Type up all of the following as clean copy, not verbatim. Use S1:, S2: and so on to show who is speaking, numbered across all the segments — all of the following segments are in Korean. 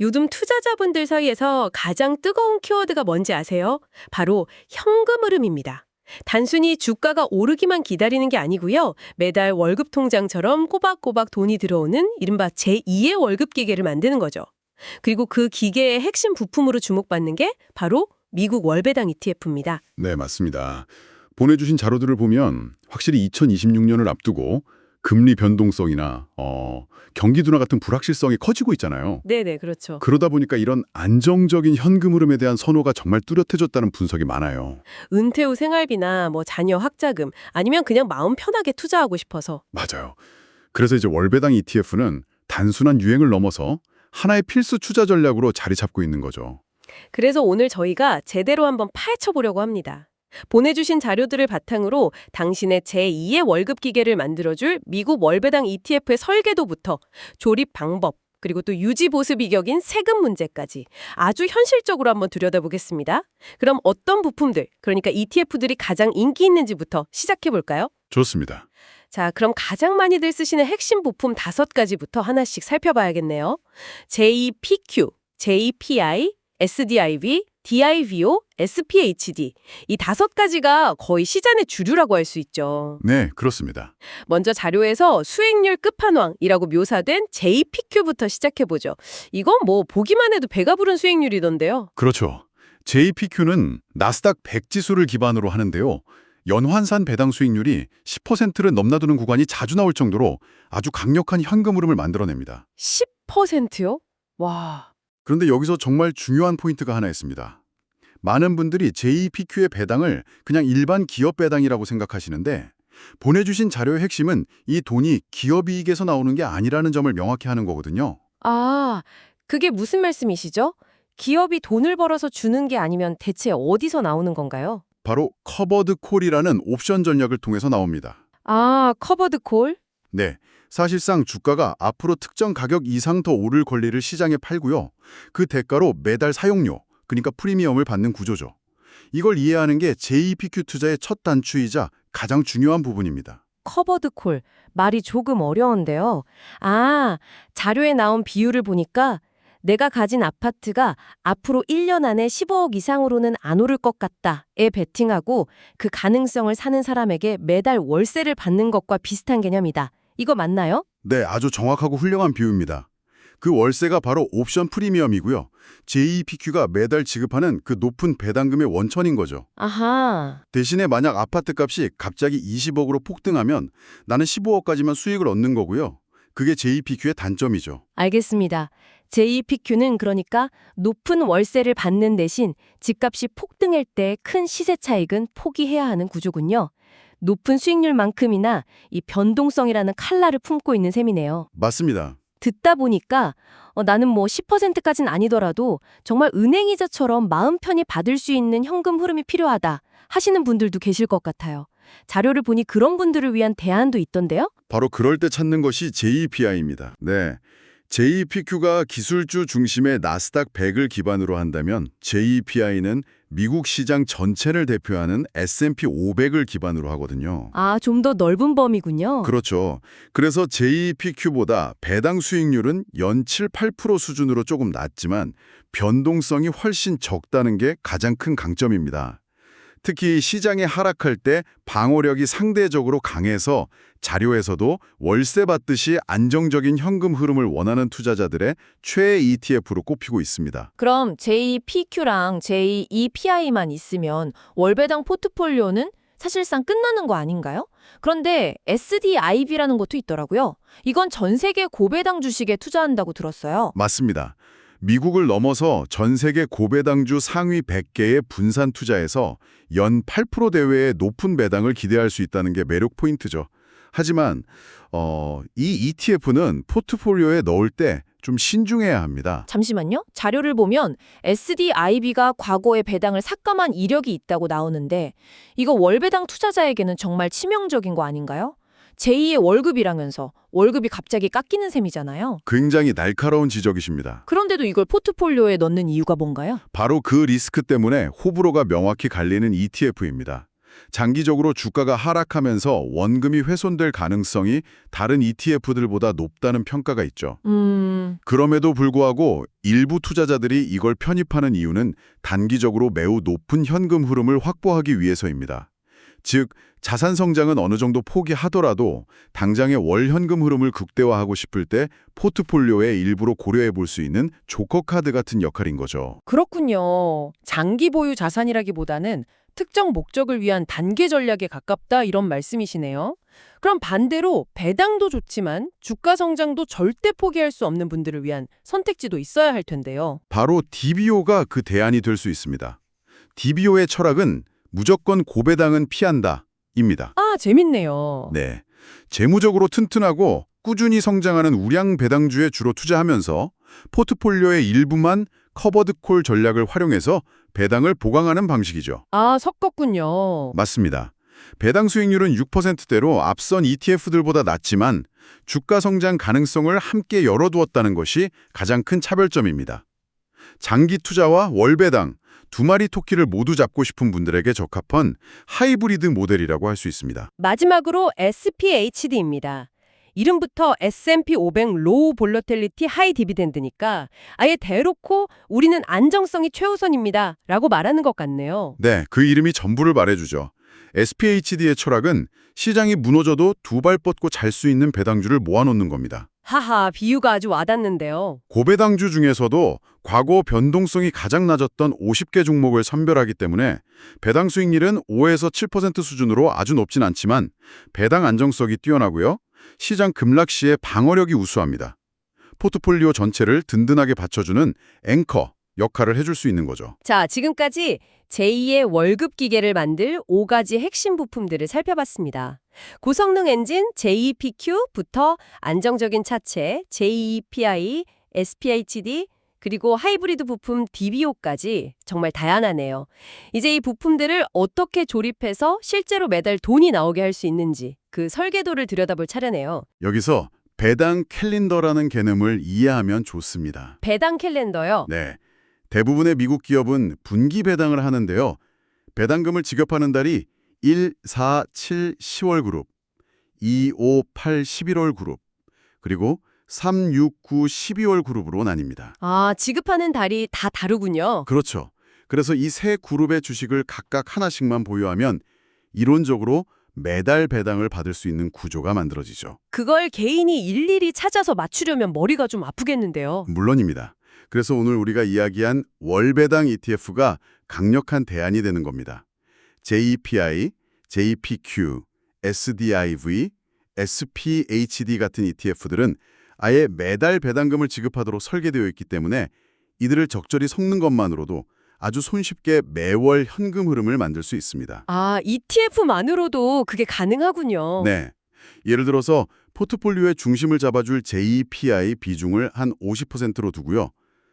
S1: 요즘 투자자분들 사이에서 가장 뜨거운 키워드가 뭔지 아세요? 바로 현금 흐름입니다. 단순히 주가가 오르기만 기다리는 게 아니고요. 매달 월급 통장처럼 꼬박꼬박 돈이 들어오는 이른바 제2의 월급 기계를 만드는 거죠. 그리고 그 기계의 핵심 부품으로 주목받는 게 바로 미국 월배당 ETF입니다.
S2: 네, 맞습니다. 보내주신 자료들을 보면 확실히 2026년을 앞두고 금리 변동성이나 경기 둔화 같은 불확실성이 커지고 있잖아요.
S1: 네네, 그렇죠.
S2: 그러다 보니까 이런 안정적인 현금 흐름에 대한 선호가 정말 뚜렷해졌다는 분석이 많아요.
S1: 은퇴 후 생활비나 자녀 학자금 아니면 그냥 마음 편하게 투자하고 싶어서.
S2: 맞아요. 그래서 이제 월배당 ETF는 단순한 유행을 넘어서 하나의 필수 투자 전략으로 자리 잡고 있는 거죠.
S1: 그래서 오늘 저희가 제대로 한번 파헤쳐 보려고 합니다. 보내주신 자료들을 바탕으로 당신의 제2의 월급 기계를 만들어줄 미국 월배당 ETF의 설계도부터 조립 방법, 그리고 또 유지 보수 비격인 세금 문제까지 아주 현실적으로 한번 들여다보겠습니다. 그럼 어떤 부품들, 그러니까 ETF들이 가장 인기 있는지부터 시작해 볼까요?
S2: 좋습니다.
S1: 자, 그럼 가장 많이들 쓰시는 핵심 부품 5가지부터 하나씩 살펴봐야겠네요. JPQ, JPI, SDIV, DIVO, SPHD. 이 5가지가 거의 시장의 주류라고 할 수 있죠.
S2: 네, 그렇습니다.
S1: 먼저 자료에서 수익률 끝판왕이라고 묘사된 JPQ부터 시작해보죠. 이건 보기만 해도 배가 부른 수익률이던데요.
S2: 그렇죠. JPQ는 나스닥 100 지수를 기반으로 하는데요. 연환산 배당 수익률이 10%를 넘나드는 구간이 자주 나올 정도로 아주 강력한 현금 흐름을 만들어냅니다.
S1: 10%요? 와.
S2: 그런데 여기서 정말 중요한 포인트가 하나 있습니다. 많은 분들이 JPQ의 배당을 그냥 일반 기업 배당이라고 생각하시는데 보내주신 자료의 핵심은 이 돈이 기업이익에서 나오는 게 아니라는 점을 명확히 하는 거거든요.
S1: 아, 그게 무슨 말씀이시죠? 기업이 돈을 벌어서 주는 게 아니면 대체 어디서 나오는 건가요?
S2: 바로 커버드 콜이라는 옵션 전략을 통해서 나옵니다.
S1: 아, 커버드 콜?
S2: 네, 사실상 주가가 앞으로 특정 가격 이상 더 오를 권리를 시장에 팔고요. 그 대가로 매달 사용료, 그러니까 프리미엄을 받는 구조죠. 이걸 이해하는 게 JPQ 투자의 첫 단추이자 가장 중요한 부분입니다.
S1: 커버드 콜. 말이 조금 어려운데요. 아, 자료에 나온 비율을 보니까 내가 가진 아파트가 앞으로 1년 안에 15억 이상으로는 안 오를 것 같다에 베팅하고 그 가능성을 사는 사람에게 매달 월세를 받는 것과 비슷한 개념이다. 이거 맞나요?
S2: 네, 아주 정확하고 훌륭한 비유입니다. 그 월세가 바로 옵션 프리미엄이고요. JPQ가 매달 지급하는 그 높은 배당금의 원천인 거죠.
S1: 아하.
S2: 대신에 만약 아파트 값이 갑자기 20억으로 폭등하면 나는 15억까지만 수익을 얻는 거고요. 그게 JPQ의 단점이죠.
S1: 알겠습니다. JPQ는 그러니까 높은 월세를 받는 대신 집값이 폭등할 때 큰 시세 차익은 포기해야 하는 구조군요. 높은 수익률만큼이나 이 변동성이라는 칼날을 품고 있는 셈이네요.
S2: 맞습니다.
S1: 듣다 보니까 나는 10%까지는 아니더라도 정말 은행이자처럼 마음 편히 받을 수 있는 현금 흐름이 필요하다 하시는 분들도 계실 것 같아요. 자료를 보니 그런 분들을 위한 대안도 있던데요?
S2: 바로 그럴 때 찾는 것이 JPI입니다. 네. JPQ가 기술주 중심의 나스닥 100을 기반으로 한다면 JPI는 미국 시장 전체를 대표하는 S&P 500을 기반으로 하거든요.
S1: 아, 좀 더 넓은 범위군요.
S2: 그렇죠. 그래서 JPQ보다 배당 수익률은 연 7, 8% 수준으로 조금 낮지만 변동성이 훨씬 적다는 게 가장 큰 강점입니다. 특히 시장이 하락할 때 방어력이 상대적으로 강해서 자료에서도 월세 받듯이 안정적인 현금 흐름을 원하는 투자자들의 최애 ETF로 꼽히고 있습니다.
S1: 그럼 JPQ랑 JEPI만 있으면 월배당 포트폴리오는 사실상 끝나는 거 아닌가요? 그런데 SDIV라는 것도 있더라고요. 이건 전 세계 고배당 주식에 투자한다고 들었어요.
S2: 맞습니다. 미국을 넘어서 전 세계 고배당주 상위 100개의 분산 투자에서 연 8% 대외의 높은 배당을 기대할 수 있다는 게 매력 포인트죠. 하지만 이 ETF는 포트폴리오에 넣을 때 좀 신중해야 합니다.
S1: 잠시만요. 자료를 보면 SDIB가 과거에 배당을 삭감한 이력이 있다고 나오는데 이거 월배당 투자자에게는 정말 치명적인 거 아닌가요? 제2의 월급이라면서 월급이 갑자기 깎이는 셈이잖아요.
S2: 굉장히 날카로운 지적이십니다.
S1: 그런데도 이걸 포트폴리오에 넣는 이유가 뭔가요?
S2: 바로 그 리스크 때문에 호불호가 명확히 갈리는 ETF입니다. 장기적으로 주가가 하락하면서 원금이 훼손될 가능성이 다른 ETF들보다 높다는 평가가 있죠. 그럼에도 불구하고 일부 투자자들이 이걸 편입하는 이유는 단기적으로 매우 높은 현금 흐름을 확보하기 위해서입니다. 즉, 자산 성장은 어느 정도 포기하더라도 당장의 월 현금 흐름을 극대화하고 싶을 때 포트폴리오에 일부러 고려해 볼 수 있는 조커 카드 같은 역할인 거죠.
S3: 그렇군요. 장기 보유 자산이라기보다는 특정 목적을 위한 단기 전략에 가깝다 이런 말씀이시네요. 그럼 반대로 배당도 좋지만 주가 성장도 절대 포기할 수 없는 분들을 위한 선택지도 있어야 할 텐데요.
S2: 바로 DBO가 그 대안이 될 수 있습니다. DBO의 철학은 무조건 고배당은 피한다 입니다.
S3: 아, 재밌네요.
S2: 네, 재무적으로 튼튼하고 꾸준히 성장하는 우량 배당주에 주로 투자하면서 포트폴리오의 일부만 커버드콜 전략을 활용해서 배당을 보강하는 방식이죠.
S3: 아, 섞었군요.
S2: 맞습니다. 배당 수익률은 6%대로 앞선 ETF들보다 낮지만 주가 성장 가능성을 함께 열어두었다는 것이 가장 큰 차별점입니다. 장기 투자와 월배당, 두 마리 토끼를 모두 잡고 싶은 분들에게 적합한 하이브리드 모델이라고 할 수 있습니다.
S1: 마지막으로 SPHD입니다. 이름부터 S&P 500 로우 볼러틸리티 하이 디비덴드니까 아예 대놓고 우리는 안정성이 최우선입니다 라고 말하는 것 같네요.
S2: 네, 그 이름이 전부를 말해주죠. SPHD의 철학은 시장이 무너져도 두 발 뻗고 잘 수 있는 배당주를 모아놓는 겁니다.
S1: 하하, 비유가 아주 와닿는데요.
S2: 고배당주 중에서도 과거 변동성이 가장 낮았던 50개 종목을 선별하기 때문에 배당 수익률은 5에서 7% 수준으로 아주 높진 않지만 배당 안정성이 뛰어나고요. 시장 급락 시에 방어력이 우수합니다. 포트폴리오 전체를 든든하게 받쳐주는 앵커 역할을 해줄 수 있는 거죠.
S1: 자, 지금까지 제2의 월급 기계를 만들 5가지 핵심 부품들을 살펴봤습니다. 고성능 엔진 JEPQ부터 안정적인 차체 JEPI, SPHD, 그리고 하이브리드 부품 DBO까지 정말 다양하네요. 이제 이 부품들을 어떻게 조립해서 실제로 매달 돈이 나오게 할 수 있는지 그 설계도를 들여다볼 차례네요.
S2: 여기서 배당 캘린더라는 개념을 이해하면 좋습니다.
S1: 배당 캘린더요.
S2: 네, 대부분의 미국 기업은 분기 배당을 하는데요. 배당금을 지급하는 달이 1, 4, 7, 10월 그룹, 2, 5, 8, 11월 그룹, 그리고 3, 6, 9, 12월 그룹으로 나뉩니다.
S1: 아, 지급하는 달이 다 다르군요.
S2: 그렇죠. 그래서 이 세 그룹의 주식을 각각 하나씩만 보유하면 이론적으로 매달 배당을 받을 수 있는 구조가 만들어지죠.
S1: 그걸 개인이 일일이 찾아서 맞추려면 머리가 좀 아프겠는데요.
S2: 물론입니다. 그래서 오늘 우리가 이야기한 월배당 ETF가 강력한 대안이 되는 겁니다. JEPI, JPQ, SDIV, SPHD 같은 ETF들은 아예 매달 배당금을 지급하도록 설계되어 있기 때문에 이들을 적절히 섞는 것만으로도 아주 손쉽게 매월 현금 흐름을 만들 수 있습니다.
S1: 아, ETF만으로도 그게 가능하군요.
S2: 네. 예를 들어서 포트폴리오의 중심을 잡아줄 JEPI 비중을 한 50%로 두고요.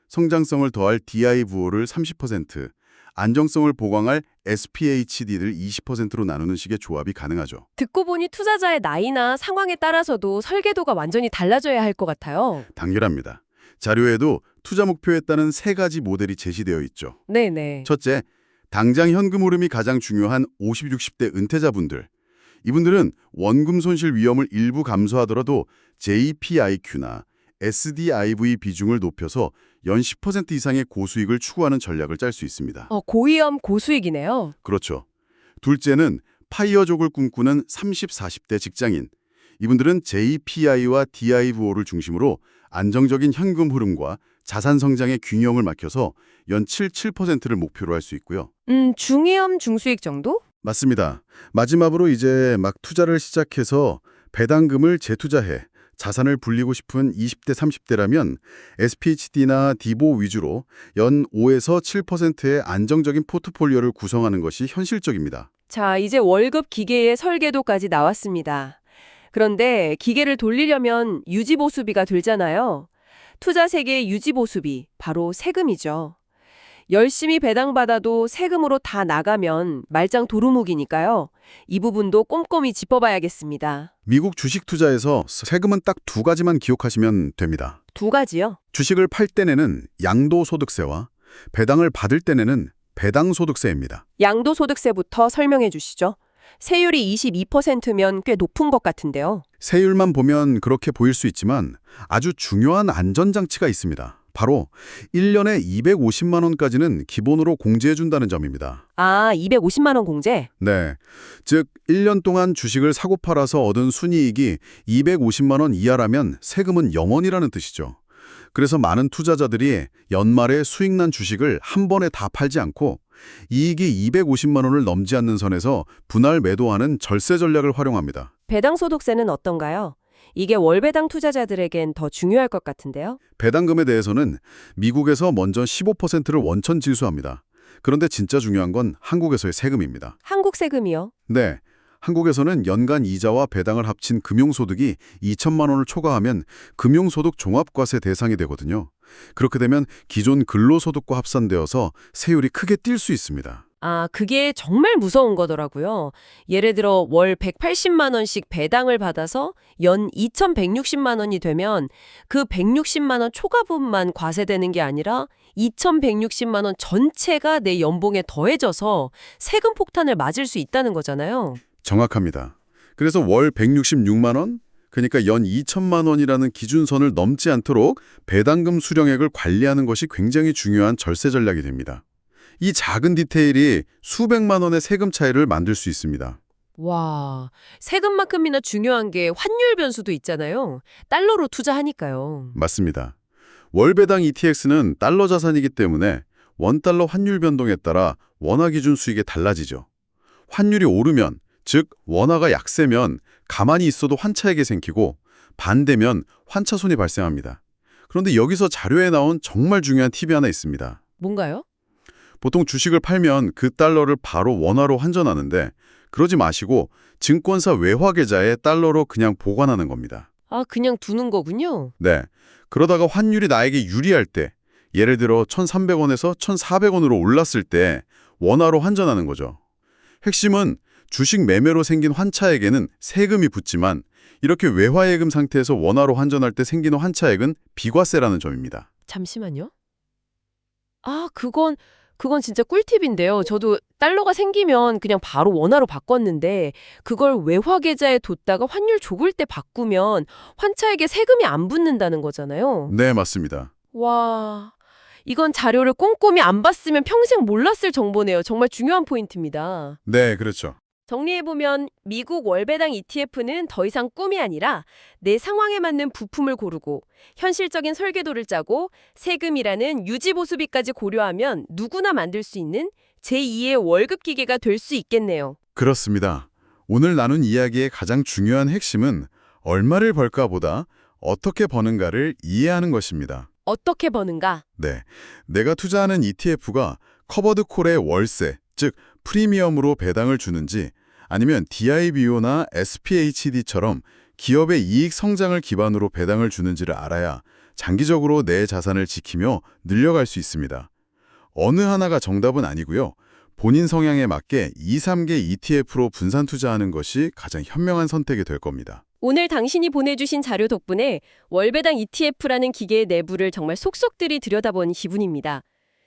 S2: 성장성을 더할 DIVO를 30%, 안정성을 보강할 SPHD를 20%로 나누는 식의 조합이 가능하죠.
S1: 듣고 보니 투자자의 나이나 상황에 따라서도 설계도가 완전히 달라져야 할 것 같아요.
S2: 당연합니다. 자료에도 투자 목표에 따른 세 가지 모델이 제시되어 있죠.
S1: 네네.
S2: 첫째, 당장 현금 흐름이 가장 중요한 50, 60대 은퇴자분들. 이분들은 원금 손실 위험을 일부 감소하더라도 JPIQ나 SDIV 비중을 높여서 연 10% 이상의 고수익을 추구하는 전략을 짤 수 있습니다.
S1: 고위험 고수익이네요.
S2: 그렇죠. 둘째는 파이어족을 꿈꾸는 30, 40대 직장인. 이분들은 JPI와 DIVO를 중심으로 안정적인 현금 흐름과 자산 성장의 균형을 맞춰서 연 7%를 목표로 할 수 있고요.
S1: 중위험 중수익 정도?
S2: 맞습니다. 마지막으로 이제 막 투자를 시작해서 배당금을 재투자해 자산을 불리고 싶은 20대, 30대라면 SPHD나 DBO 위주로 연 5에서 7%의 안정적인 포트폴리오를 구성하는 것이 현실적입니다.
S1: 자, 이제 월급 기계의 설계도까지 나왔습니다. 그런데 기계를 돌리려면 유지보수비가 들잖아요. 투자 세계의 유지보수비, 바로 세금이죠. 열심히 배당받아도 세금으로 다 나가면 말짱 도루묵이니까요. 이 부분도 꼼꼼히 짚어봐야겠습니다.
S2: 미국 주식 투자에서 세금은 딱 두 가지만 기억하시면 됩니다.
S1: 두 가지요?
S2: 주식을 팔 때 내는 양도소득세와 배당을 받을 때 내는 배당소득세입니다.
S1: 양도소득세부터 설명해 주시죠. 세율이 22%면 꽤 높은 것 같은데요.
S2: 세율만 보면 그렇게 보일 수 있지만 아주 중요한 안전장치가 있습니다. 바로 1년에 250만 원까지는 기본으로 공제해준다는 점입니다.
S1: 아, 250만 원 공제?
S2: 네, 즉 1년 동안 주식을 사고 팔아서 얻은 순이익이 250만 원 이하라면 세금은 0원이라는 뜻이죠. 그래서 많은 투자자들이 연말에 수익난 주식을 한 번에 다 팔지 않고 이익이 250만 원을 넘지 않는 선에서 분할 매도하는 절세 전략을 활용합니다.
S1: 배당 소득세는 어떤가요? 이게 월배당 투자자들에겐 더 중요할 것 같은데요.
S2: 배당금에 대해서는 미국에서 먼저 15%를 원천 징수합니다. 그런데 진짜 중요한 건 한국에서의 세금입니다.
S1: 한국 세금이요?
S2: 네, 한국에서는 연간 이자와 배당을 합친 금융소득이 2천만 원을 초과하면 금융소득 종합과세 대상이 되거든요. 그렇게 되면 기존 근로소득과 합산되어서 세율이 크게 뛸 수 있습니다.
S1: 아, 그게 정말 무서운 거더라고요. 예를 들어 월 180만 원씩 배당을 받아서 연 2,160만 원이 되면 그 160만 원 초과분만 과세되는 게 아니라 2,160만 원 전체가 내 연봉에 더해져서 세금 폭탄을 맞을 수 있다는 거잖아요.
S2: 정확합니다. 그래서 월 166만 원, 그러니까 연 2천만 원이라는 기준선을 넘지 않도록 배당금 수령액을 관리하는 것이 굉장히 중요한 절세 전략이 됩니다. 이 작은 디테일이 수백만 원의 세금 차이를 만들 수 있습니다.
S1: 와, 세금만큼이나 중요한 게 환율 변수도 있잖아요. 달러로 투자하니까요.
S2: 맞습니다. 월배당 ETX는 달러 자산이기 때문에 원달러 환율 변동에 따라 원화 기준 수익이 달라지죠. 환율이 오르면, 즉 원화가 약세면 가만히 있어도 환차액이 생기고 반대면 환차손이 발생합니다. 그런데 여기서 자료에 나온 정말 중요한 팁이 하나 있습니다.
S1: 뭔가요?
S2: 보통 주식을 팔면 그 달러를 바로 원화로 환전하는데 그러지 마시고 증권사 외화 계좌에 달러로 그냥 보관하는 겁니다.
S1: 아, 그냥 두는 거군요.
S2: 네. 그러다가 환율이 나에게 유리할 때, 예를 들어 1,300원에서 1,400원으로 올랐을 때 원화로 환전하는 거죠. 핵심은 주식 매매로 생긴 환차액에는 세금이 붙지만 이렇게 외화예금 상태에서 원화로 환전할 때 생기는 환차액은 비과세라는 점입니다.
S1: 잠시만요. 아, 그건 진짜 꿀팁인데요. 저도 달러가 생기면 그냥 바로 원화로 바꿨는데 그걸 외화 계좌에 뒀다가 환율 좋을 때 바꾸면 환차액에 세금이 안 붙는다는 거잖아요.
S2: 네, 맞습니다.
S1: 와, 이건 자료를 꼼꼼히 안 봤으면 평생 몰랐을 정보네요. 정말 중요한 포인트입니다.
S2: 네, 그렇죠.
S1: 정리해보면 미국 월배당 ETF는 더 이상 꿈이 아니라 내 상황에 맞는 부품을 고르고 현실적인 설계도를 짜고 세금이라는 유지보수비까지 고려하면 누구나 만들 수 있는 제2의 월급 기계가 될 수 있겠네요.
S2: 그렇습니다. 오늘 나눈 이야기의 가장 중요한 핵심은 얼마를 벌까보다 어떻게 버는가를 이해하는 것입니다.
S1: 어떻게 버는가?
S2: 네, 내가 투자하는 ETF가 커버드 콜의 월세, 즉 프리미엄으로 배당을 주는지 아니면 DIBO나 SPHD처럼 기업의 이익 성장을 기반으로 배당을 주는지를 알아야 장기적으로 내 자산을 지키며 늘려갈 수 있습니다. 어느 하나가 정답은 아니고요. 본인 성향에 맞게 2, 3개 ETF로 분산 투자하는 것이 가장 현명한 선택이 될 겁니다.
S1: 오늘 당신이 보내주신 자료 덕분에 월배당 ETF라는 기계의 내부를 정말 속속들이 들여다본 기분입니다.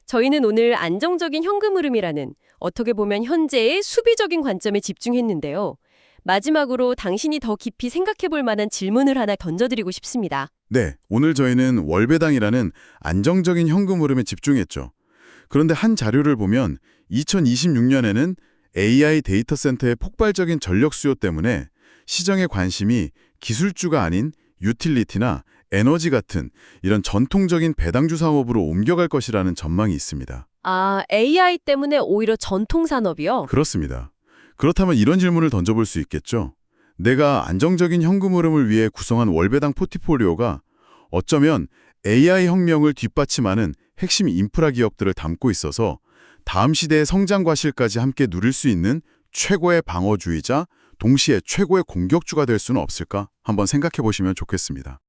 S1: 저희는 오늘 안정적인 현금 흐름이라는 어떻게 보면 현재의 수비적인 관점에 집중했는데요. 마지막으로 당신이 더 깊이 생각해 볼 만한 질문을 하나 던져드리고 싶습니다.
S2: 네, 오늘 저희는 월배당이라는 안정적인 현금 흐름에 집중했죠. 그런데 한 자료를 보면 2026년에는 AI 데이터 센터의 폭발적인 전력 수요 때문에 시장의 관심이 기술주가 아닌 유틸리티나 에너지 같은 이런 전통적인 배당주 상업으로 옮겨갈 것이라는 전망이 있습니다.
S1: 아, AI 때문에 오히려 전통산업이요?
S2: 그렇습니다. 그렇다면 이런 질문을 던져볼 수 있겠죠. 내가 안정적인 현금 흐름을 위해 구성한 월배당 포트폴리오가 어쩌면 AI 혁명을 뒷받침하는 핵심 인프라 기업들을 담고 있어서 다음 시대의 성장 과실까지 함께 누릴 수 있는 최고의 방어주의자, 동시에 최고의 공격주가 될 수는 없을까? 한번 생각해 보시면 좋겠습니다.